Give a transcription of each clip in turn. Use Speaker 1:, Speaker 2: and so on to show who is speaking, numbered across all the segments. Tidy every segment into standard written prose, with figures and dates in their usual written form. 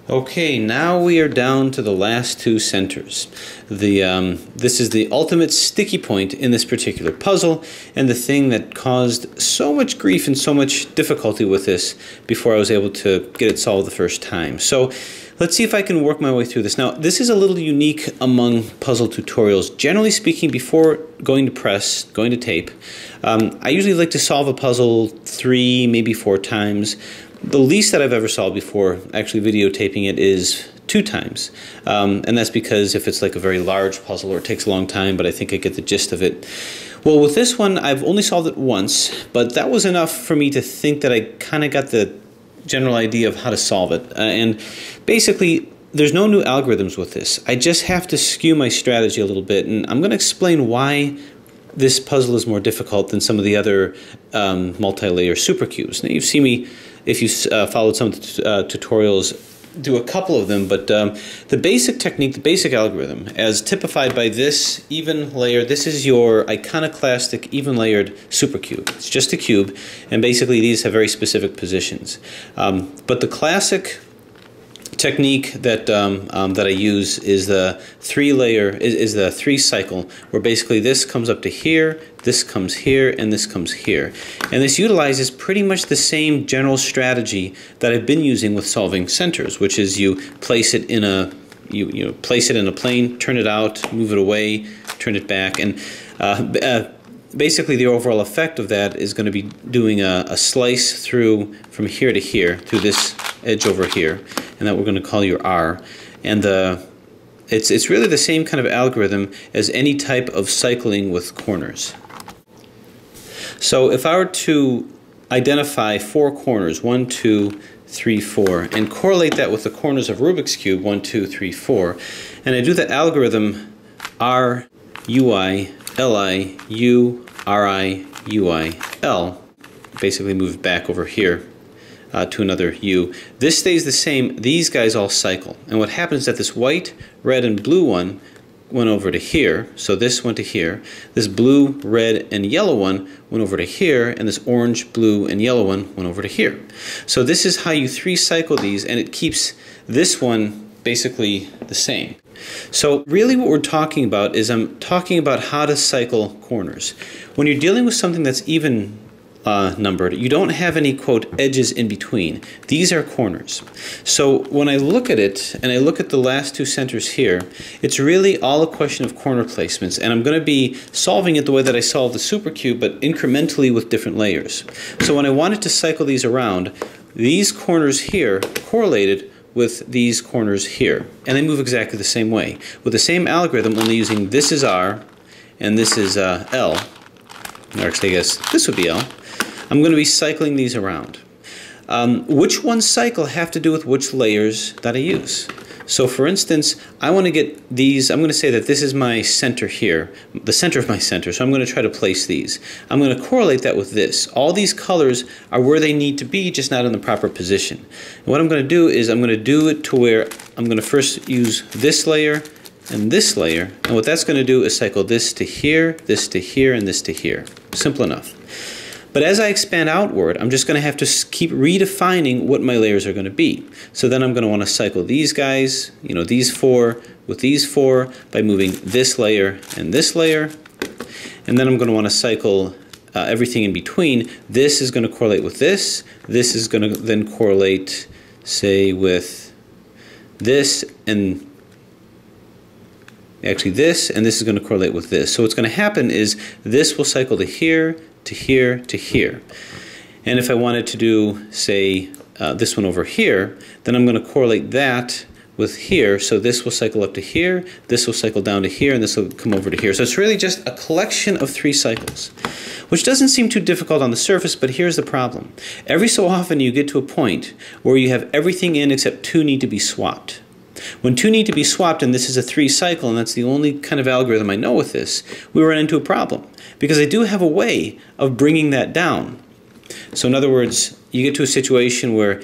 Speaker 1: Okay, now we are down to the last two centers. This is the ultimate sticky point in this particular puzzle, and the thing that caused so much grief and so much difficulty with this before I was able to get it solved the first time. So let's see if I can work my way through this. Now, this is a little unique among puzzle tutorials. Generally speaking, before going to press, going to tape, I usually like to solve a puzzle 3, maybe 4 times. The least that I've ever solved before actually videotaping it is 2 times. And that's because if it's like a very large puzzle or it takes a long time, but I think I get the gist of it. Well, with this one, I've only solved it once, but that was enough for me to think that I kind of got the general idea of how to solve it. And basically, there's no new algorithms with this. I just have to skew my strategy a little bit, and I'm going to explain why this puzzle is more difficult than some of the other multi-layer supercubes. Now, you've seen me, if you followed some of the tutorials, do a couple of them, but the basic technique, the basic algorithm, as typified by this even layer, this is your iconoclastic even layered supercube. It's just a cube, and basically these have very specific positions. But the classic technique that that I use is the 3 cycle, where basically this comes up to here, this comes here, and this comes here. And this utilizes pretty much the same general strategy that I've been using with solving centers, which is you place it in a place it in a plane, turn it out, move it away, turn it back, and basically the overall effect of that is going to be doing a slice through from here to here, through this edge over here, and that we're going to call your R. And it's really the same kind of algorithm as any type of cycling with corners. So if I were to identify 4 corners, 1, 2, 3, 4, and correlate that with the corners of Rubik's Cube, 1, 2, 3, 4, and I do the algorithm R, UI, Li, U, Ri, Ui, L, basically move it back over here to another U. This stays the same. These guys all cycle. And what happens is that this white, red, and blue one went over to here. So this went to here. This blue, red, and yellow one went over to here. And this orange, blue, and yellow one went over to here. So this is how you 3 cycle these, and it keeps this one basically the same. So really what we're talking about is I'm talking about how to cycle corners. When you're dealing with something that's even numbered, you don't have any, quote, edges in between. These are corners. So when I look at it, and I look at the last 2 centers here, it's really all a question of corner placements, and I'm going to be solving it the way that I solved the supercube, but incrementally with different layers. So when I wanted to cycle these around, these corners here correlated with these corners here, and they move exactly the same way. With the same algorithm, only using this is R, and this is L, or actually I guess this would be L, I'm going to be cycling these around. Which ones cycle have to do with which layers that I use. So for instance, I want to get these, I'm going to say that this is my center here, the center of my center, so I'm going to try to place these. I'm going to correlate that with this. All these colors are where they need to be, just not in the proper position. And what I'm going to do is I'm going to do it to where I'm going to first use this layer and this layer, and what that's going to do is cycle this to here, this to here, and this to here. Simple enough. But as I expand outward, I'm just going to have to keep redefining what my layers are going to be. So then I'm going to want to cycle these guys, these 4 with these 4 by moving this layer and this layer. And then I'm going to want to cycle everything in between. This is going to correlate with this. This is going to then correlate, say, with this, and actually this, and this is going to correlate with this. So what's going to happen is this will cycle to here, to here, to here. And if I wanted to do, say, this one over here, then I'm going to correlate that with here. So this will cycle up to here, this will cycle down to here, and this will come over to here. So it's really just a collection of 3 cycles, which doesn't seem too difficult on the surface, but here's the problem. Every so often you get to a point where you have everything in except 2 need to be swapped. When 2 need to be swapped, and this is a 3 cycle, and that's the only kind of algorithm I know with this, we run into a problem. Because I do have a way of bringing that down. So in other words, you get to a situation where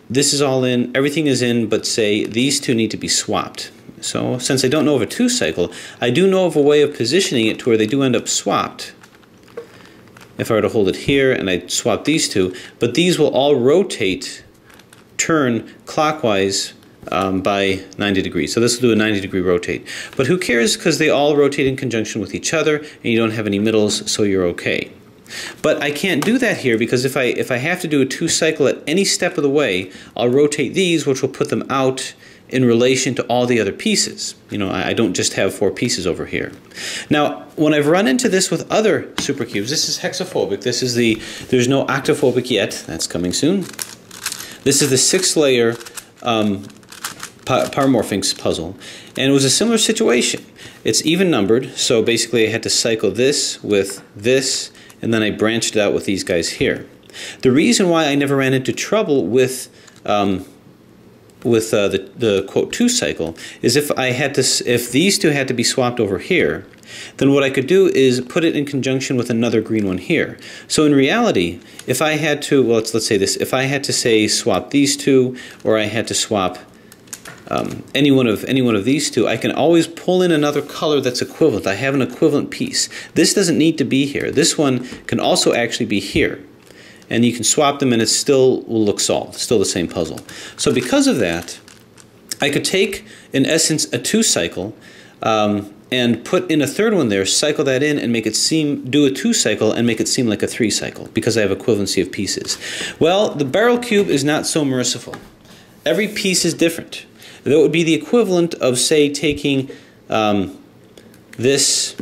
Speaker 1: this is all in, everything is in, but say these 2 need to be swapped. So since I don't know of a 2 cycle, I do know of a way of positioning it to where they do end up swapped. If I were to hold it here and I swap these 2, but these will all rotate, turn clockwise by 90 degrees. So this will do a 90-degree rotate. But who cares, because they all rotate in conjunction with each other, and you don't have any middles, so you're okay. But I can't do that here, because if I have to do a 2-cycle at any step of the way, I'll rotate these, which will put them out in relation to all the other pieces. You know, I don't just have 4 pieces over here. Now, when I've run into this with other supercubes, this is hexaphobic. This is there's no octaphobic yet. That's coming soon. This is the 6-layer paramorphics puzzle. And it was a similar situation. It's even numbered, so basically I had to cycle this with this, and then I branched it out with these guys here. The reason why I never ran into trouble with the quote 2 cycle is if these two had to be swapped over here, then what I could do is put it in conjunction with another green one here. So in reality, if I had to, well, let's say this, if I had to say swap these two, or I had to swap any one of these two, I can always pull in another color that's equivalent. I have an equivalent piece. This doesn't need to be here. This one can also actually be here. And you can swap them and it still will look solved, still the same puzzle. So because of that, I could take, in essence, a 2-cycle and put in a third one there, cycle that in and make it do a 2-cycle and make it seem like a 3-cycle, because I have equivalency of pieces. Well, the barrel cube is not so merciful. Every piece is different. That would be the equivalent of, say, taking this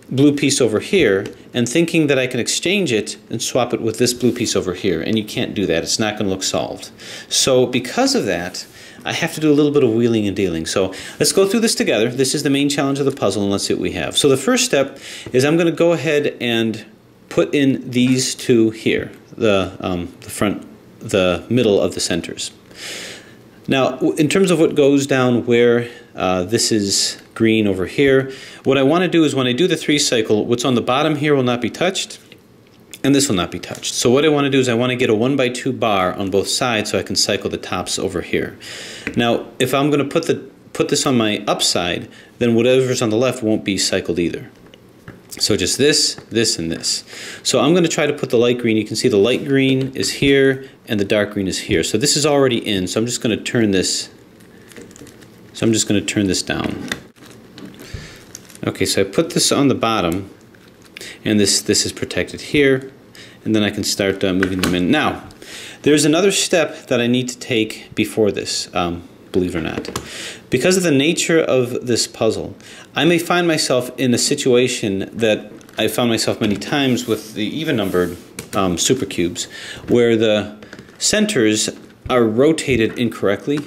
Speaker 1: blue piece over here and thinking that I can exchange it and swap it with this blue piece over here, and you can't do that. It's not going to look solved. So because of that, I have to do a little bit of wheeling and dealing. So let's go through this together. This is the main challenge of the puzzle, and let's see what we have. So the first step is I'm going to go ahead and put in these two here, the middle of the centers. Now, in terms of what goes down where this is green over here, what I want to do is when I do the 3-cycle, what's on the bottom here will not be touched, and this will not be touched. So what I want to do is I want to get a 1x2 bar on both sides so I can cycle the tops over here. Now, if I'm going to put this on my upside, then whatever's on the left won't be cycled either. So just this, this, and this. So I'm going to try to put the light green. You can see the light green is here and the dark green is here. So this is already in, so I'm just going to turn this. So I'm just going to turn this down. Okay, so I put this on the bottom, and this is protected here, and then I can start moving them in. Now, there's another step that I need to take before this, believe it or not. Because of the nature of this puzzle, I may find myself in a situation that I found myself many times with the even-numbered supercubes, where the centers are rotated incorrectly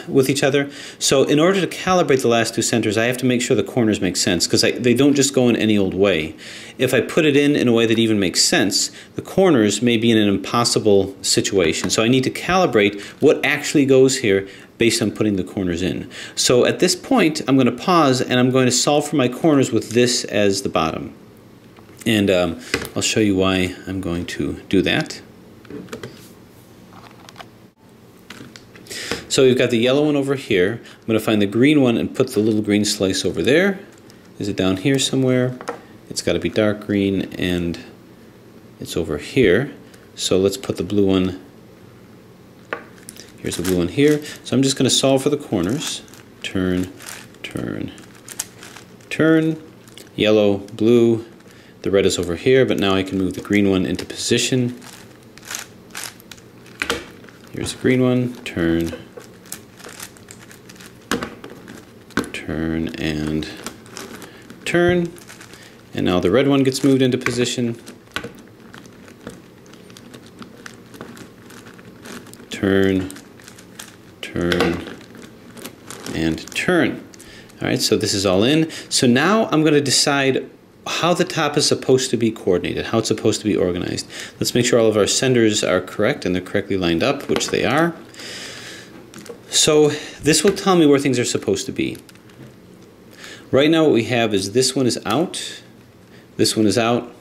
Speaker 1: with each other. So in order to calibrate the last 2 centers, I have to make sure the corners make sense, because they don't just go in any old way. If I put it in a way that even makes sense, the corners may be in an impossible situation. So I need to calibrate what actually goes here based on putting the corners in. So at this point, I'm going to pause and I'm going to solve for my corners with this as the bottom. And I'll show you why I'm going to do that. So we've got the yellow one over here. I'm going to find the green one and put the little green slice over there. Is it down here somewhere? It's got to be dark green, and it's over here. So let's put the blue one. Here's the blue one here. So I'm just going to solve for the corners. Turn, turn, turn. Yellow, blue. The red is over here, but now I can move the green one into position. Here's the green one. Turn, turn, and turn. And now the red one gets moved into position. Turn, turn, and turn. All right, so this is all in. So now I'm going to decide how the top is supposed to be coordinated, how it's supposed to be organized. Let's make sure all of our centers are correct and they're correctly lined up, which they are. So this will tell me where things are supposed to be. Right now what we have is this one is out, this one is out,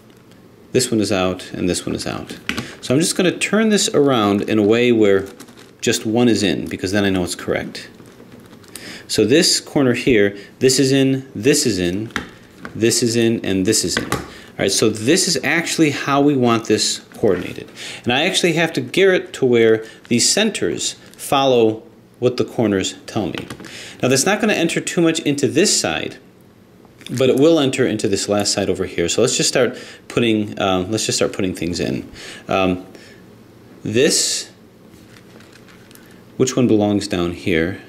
Speaker 1: this one is out, and this one is out. So I'm just going to turn this around in a way where just one is in, because then I know it's correct. So this corner here, this is in, this is in, this is in, and this is in. All right, so this is actually how we want this coordinated. And I actually have to gear it to where these centers follow what the corners tell me. Now that's not going to enter too much into this side, but it will enter into this last side over here. So let's just start putting things in. This, which one belongs down here?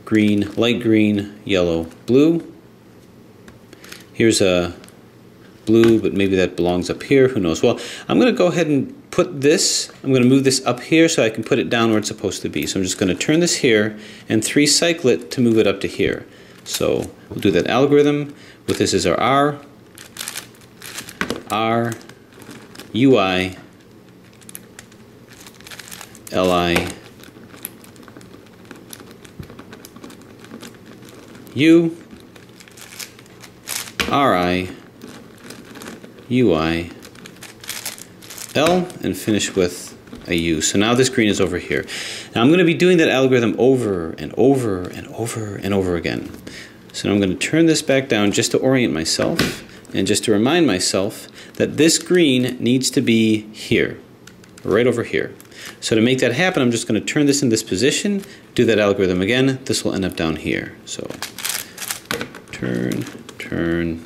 Speaker 1: Green, light green, yellow, blue. Here's a blue, but maybe that belongs up here, who knows. Well, I'm going to go ahead and put this, I'm going to move this up here so I can put it down where it's supposed to be. So I'm just going to turn this here and 3 cycle it to move it up to here. So we'll do that algorithm with this as our R, UI, LI, U, RI, UI, L, and finish with a U. So now this green is over here. Now I'm going to be doing that algorithm over and over and over and over again. So now I'm going to turn this back down just to orient myself and just to remind myself that this green needs to be here, right over here. So to make that happen, I'm just going to turn this in this position, do that algorithm again. This will end up down here. So turn, turn,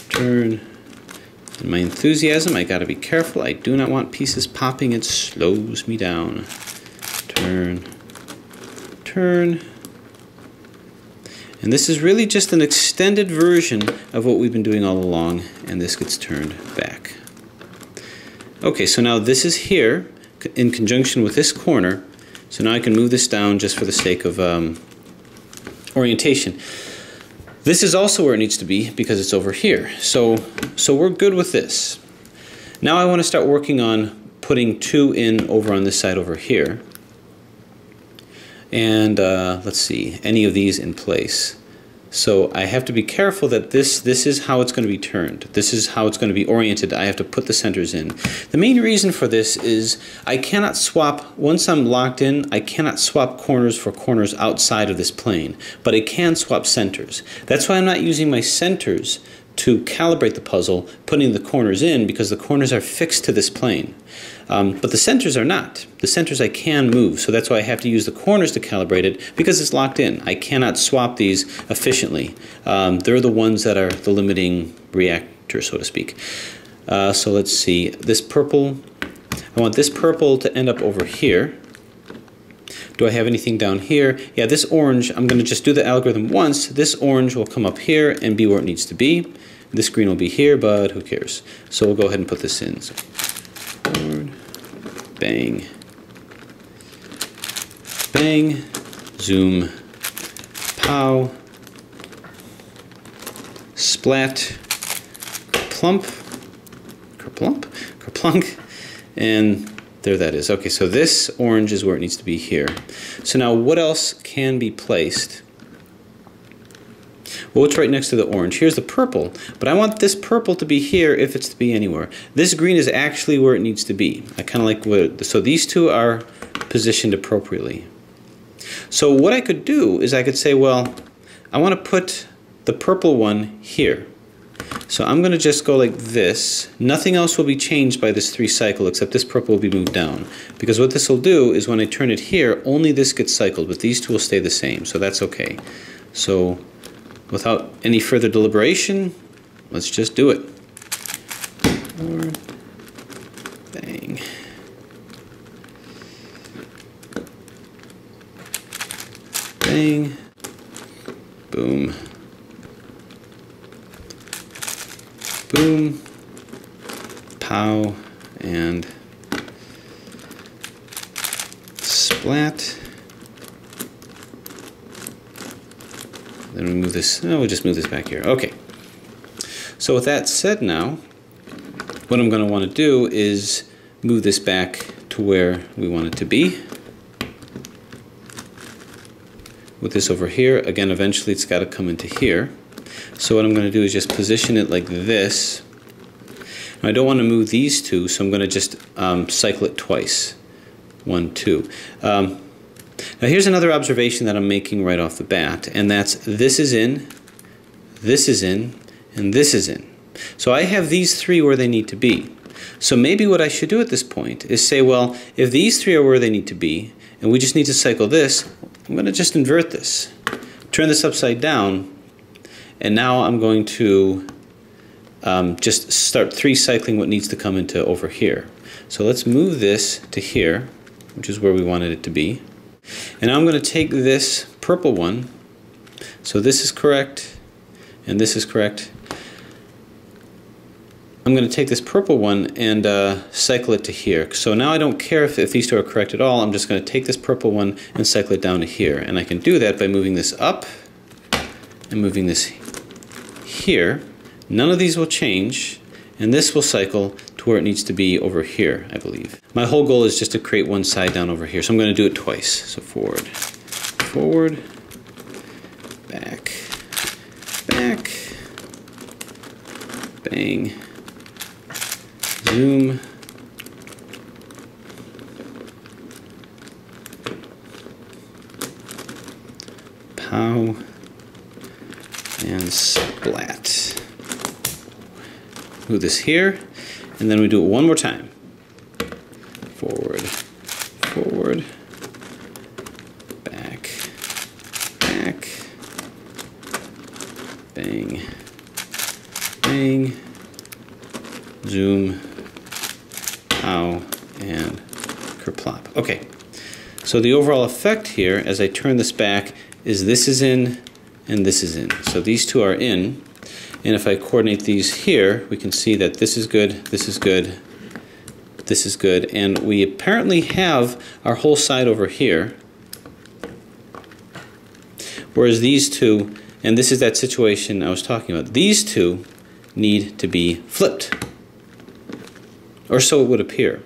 Speaker 1: turn. In my enthusiasm, I got to be careful. I do not want pieces popping. It slows me down. Turn, turn. And this is really just an extended version of what we've been doing all along, and this gets turned back. Okay, so now this is here in conjunction with this corner. So now I can move this down just for the sake of orientation. This is also where it needs to be because it's over here. So we're good with this. Now I want to start working on putting 2 in over on this side over here. And let's see, any of these in place. So I have to be careful that this is how it's going to be turned. This is how it's going to be oriented. I have to put the centers in. The main reason for this is I cannot swap, once I'm locked in, I cannot swap corners for corners outside of this plane, but I can swap centers. That's why I'm not using my centers to calibrate the puzzle, putting the corners in, because the corners are fixed to this plane. But the centers are not. The centers I can move, so that's why I have to use the corners to calibrate it, because it's locked in. I cannot swap these efficiently. They're the ones that are the limiting reactor, so to speak. So let's see, this purple, I want this purple to end up over here. Do I have anything down here? Yeah, this orange, I'm going to just do the algorithm once. This orange will come up here and be where it needs to be. This green will be here, but who cares? So we'll go ahead and put this in. So, forward, bang, bang, zoom, pow, splat, plump, kerplump, kerplunk, and there that is. Okay, so this orange is where it needs to be here. So now what else can be placed? Well, what's right next to the orange? Here's the purple, but I want this purple to be here if it's to be anywhere. This green is actually where it needs to be. I kind of like what, so these two are positioned appropriately. So what I could do is I could say, well, I want to put the purple one here. So I'm going to just go like this. Nothing else will be changed by this 3 cycle except this purple will be moved down. Because what this will do is when I turn it here, only this gets cycled, but these two will stay the same. So that's okay. So without any further deliberation, let's just do it. Forward, bang. Bang. Boom. Boom, pow, and splat. Then we move this, no, we'll just move this back here. Okay. So with that said now, what I'm going to want to do is move this back to where we want it to be. With this over here, again, eventually it's got to come into here. So what I'm going to do is just position it like this. Now I don't want to move these two, so I'm going to just cycle it twice. 1, 2. Now here's another observation that I'm making right off the bat, and that's this is in, and this is in. So I have these 3 where they need to be. So maybe what I should do at this point is say, well, if these three are where they need to be, and we just need to cycle this, I'm going to just invert this. Turn this upside down, and now I'm going to just start 3 cycling what needs to come into over here. So let's move this to here, which is where we wanted it to be. And now I'm going to take this purple one, so this is correct, and this is correct. I'm going to take this purple one and cycle it to here. So now I don't care if these two are correct at all. I'm just going to take this purple one and cycle it down to here. And I can do that by moving this up and moving this here. None of these will change, and this will cycle to where it needs to be over here, I believe. My whole goal is just to create one side down over here, so I'm going to do it twice. So forward, forward, back, back, bang, zoom, pow, and splat. Move this here, and then we do it one more time. Forward, forward, back, back, bang, bang, zoom, pow, and kerplop. Okay, so the overall effect here, as I turn this back, is this is in and this is in. So these two are in. And if I coordinate these here, we can see that this is good, this is good, this is good, and we apparently have our whole side over here. Whereas these two, and this is that situation I was talking about, these two need to be flipped. Or so it would appear.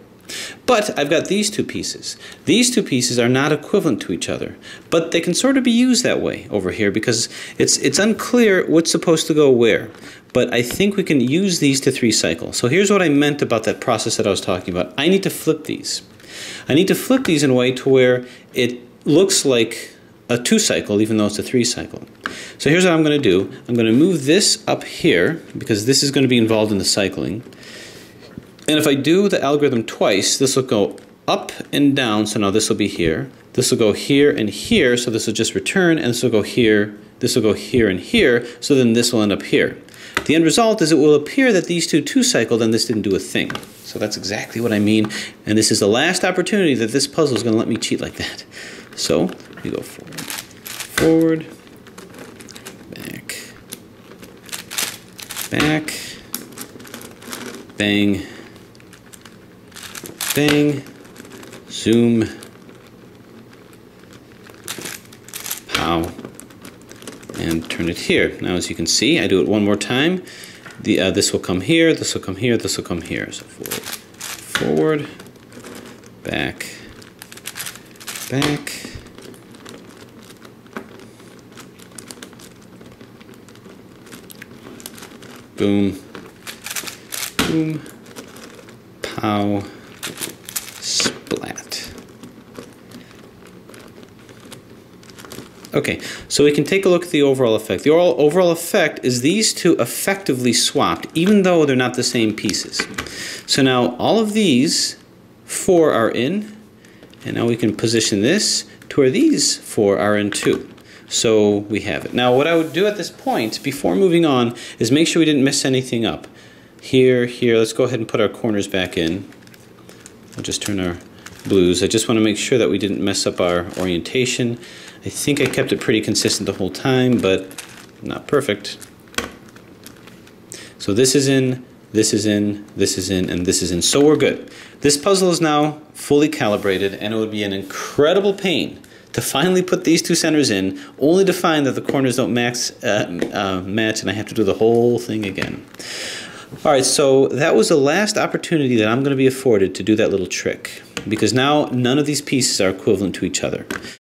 Speaker 1: But I've got these two pieces. These two pieces are not equivalent to each other, but they can sort of be used that way over here because it's unclear what's supposed to go where. But I think we can use these to 3 cycle. So here's what I meant about that process that I was talking about. I need to flip these. I need to flip these in a way to where it looks like a 2 cycle even though it's a 3 cycle. So here's what I'm going to do. I'm going to move this up here because this is going to be involved in the cycling. And if I do the algorithm twice, this will go up and down, so now this will be here. This will go here and here, so this will just return, and this will go here, this will go here and here, so then this will end up here. The end result is it will appear that these two cycled and this didn't do a thing. So that's exactly what I mean, and this is the last opportunity that this puzzle is going to let me cheat like that. So we go forward, forward, back, back, bang, bang, zoom, pow, and turn it here. Now as you can see, I do it one more time. This will come here, this will come here, this will come here. So forward, forward, back, back, boom, boom, pow, splat. Okay, so we can take a look at the overall effect. The overall effect is these two effectively swapped, even though they're not the same pieces. So now all of these 4 are in, and now we can position this to where these 4 are in too. So we have it. Now what I would do at this point, before moving on, is make sure we didn't mess anything up. Here, here, let's go ahead and put our corners back in. I'll just turn our blues. I just want to make sure that we didn't mess up our orientation. I think I kept it pretty consistent the whole time, but not perfect. So this is in, this is in, this is in, and this is in. So we're good. This puzzle is now fully calibrated, and it would be an incredible pain to finally put these 2 centers in, only to find that the corners don't match, and I have to do the whole thing again. Alright, so that was the last opportunity that I'm going to be afforded to do that little trick, because now none of these pieces are equivalent to each other.